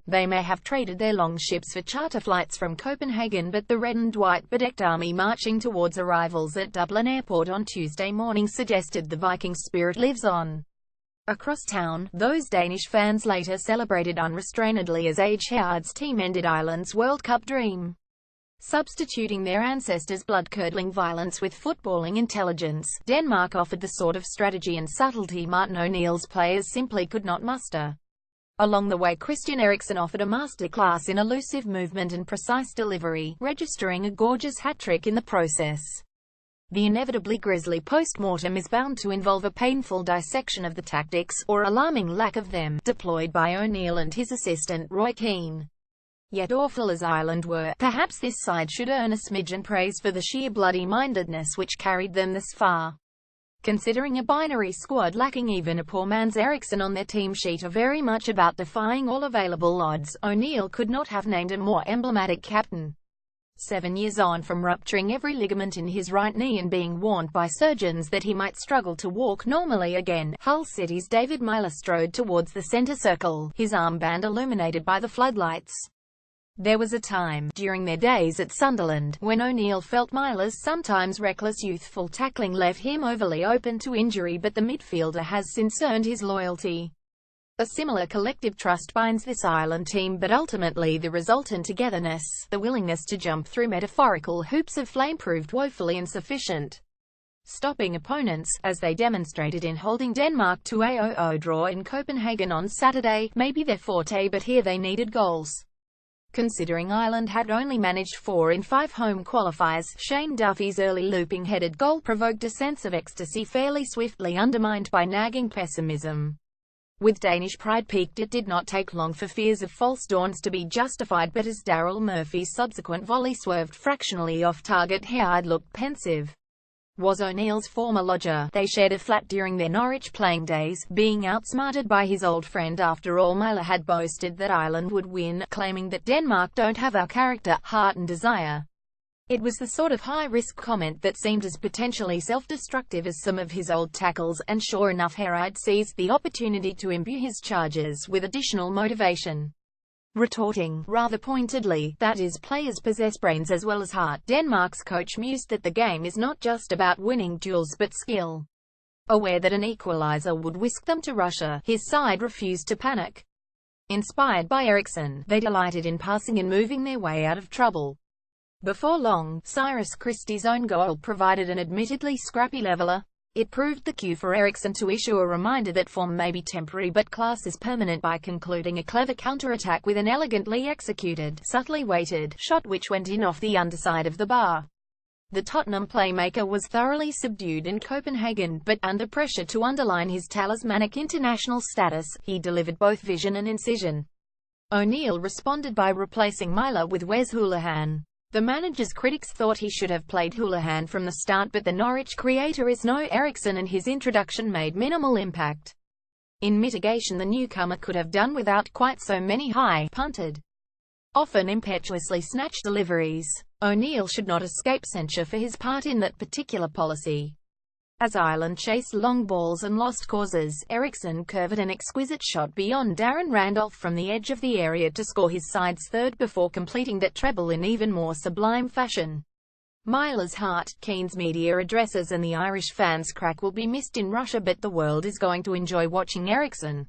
They may have traded their longships for charter flights from Copenhagen, but the red and white bedecked army marching towards arrivals at Dublin Airport on Tuesday morning suggested the Viking spirit lives on. Across town, those Danish fans later celebrated unrestrainedly as Age Howard's team ended Ireland's World Cup dream. Substituting their ancestors' blood-curdling violence with footballing intelligence, Denmark offered the sort of strategy and subtlety Martin O'Neill's players simply could not muster. Along the way, Christian Eriksen offered a masterclass in elusive movement and precise delivery, registering a gorgeous hat-trick in the process. The inevitably grisly post-mortem is bound to involve a painful dissection of the tactics, or alarming lack of them, deployed by O'Neill and his assistant Roy Keane. Yet awful as Ireland were, perhaps this side should earn a smidgen praise for the sheer bloody-mindedness which carried them this far. Considering a binary squad lacking even a poor man's Eriksen on their team sheet are very much about defying all available odds, O'Neill could not have named a more emblematic captain. 7 years on from rupturing every ligament in his right knee and being warned by surgeons that he might struggle to walk normally again, Hull City's David Meyler strode towards the centre circle, his armband illuminated by the floodlights. There was a time, during their days at Sunderland, when O'Neill felt Meyler's sometimes reckless youthful tackling left him overly open to injury, but the midfielder has since earned his loyalty. A similar collective trust binds this Ireland team, but ultimately the resultant togetherness, the willingness to jump through metaphorical hoops of flame, proved woefully insufficient. Stopping opponents, as they demonstrated in holding Denmark to a 0-0 draw in Copenhagen on Saturday, may be their forte, but here they needed goals. Considering Ireland had only managed 4 in 5 home qualifiers, Shane Duffy's early looping-headed goal provoked a sense of ecstasy fairly swiftly undermined by nagging pessimism. With Danish pride peaked, it did not take long for fears of false dawns to be justified, but as Daryl Murphy's subsequent volley swerved fractionally off target, Howard looked pensive. Was O'Neill's former lodger. They shared a flat during their Norwich playing days, being outsmarted by his old friend. After all, Meyler had boasted that Ireland would win, claiming that Denmark don't have our character, heart and desire. It was the sort of high-risk comment that seemed as potentially self-destructive as some of his old tackles, and sure enough, Howard seized the opportunity to imbue his charges with additional motivation. Retorting, rather pointedly, that his players possess brains as well as heart, Denmark's coach mused that the game is not just about winning duels but skill. Aware that an equalizer would whisk them to Russia, his side refused to panic. Inspired by Eriksen, they delighted in passing and moving their way out of trouble. Before long, Cyrus Christie's own goal provided an admittedly scrappy leveller. It proved the cue for Eriksen to issue a reminder that form may be temporary but class is permanent by concluding a clever counter-attack with an elegantly executed, subtly weighted shot which went in off the underside of the bar. The Tottenham playmaker was thoroughly subdued in Copenhagen, but under pressure to underline his talismanic international status, he delivered both vision and incision. O'Neill responded by replacing Meyler with Wes Hoolahan. The manager's critics thought he should have played Hoolahan from the start, but the Norwich creator is no Eriksen and his introduction made minimal impact. In mitigation, the newcomer could have done without quite so many high-punted, often impetuously snatched deliveries. O'Neill should not escape censure for his part in that particular policy. As Ireland chased long balls and lost causes, Eriksen curved an exquisite shot beyond Darren Randolph from the edge of the area to score his side's third before completing that treble in even more sublime fashion. Meyler's heart, Keane's media addresses and the Irish fans' crack will be missed in Russia, but the world is going to enjoy watching Eriksen.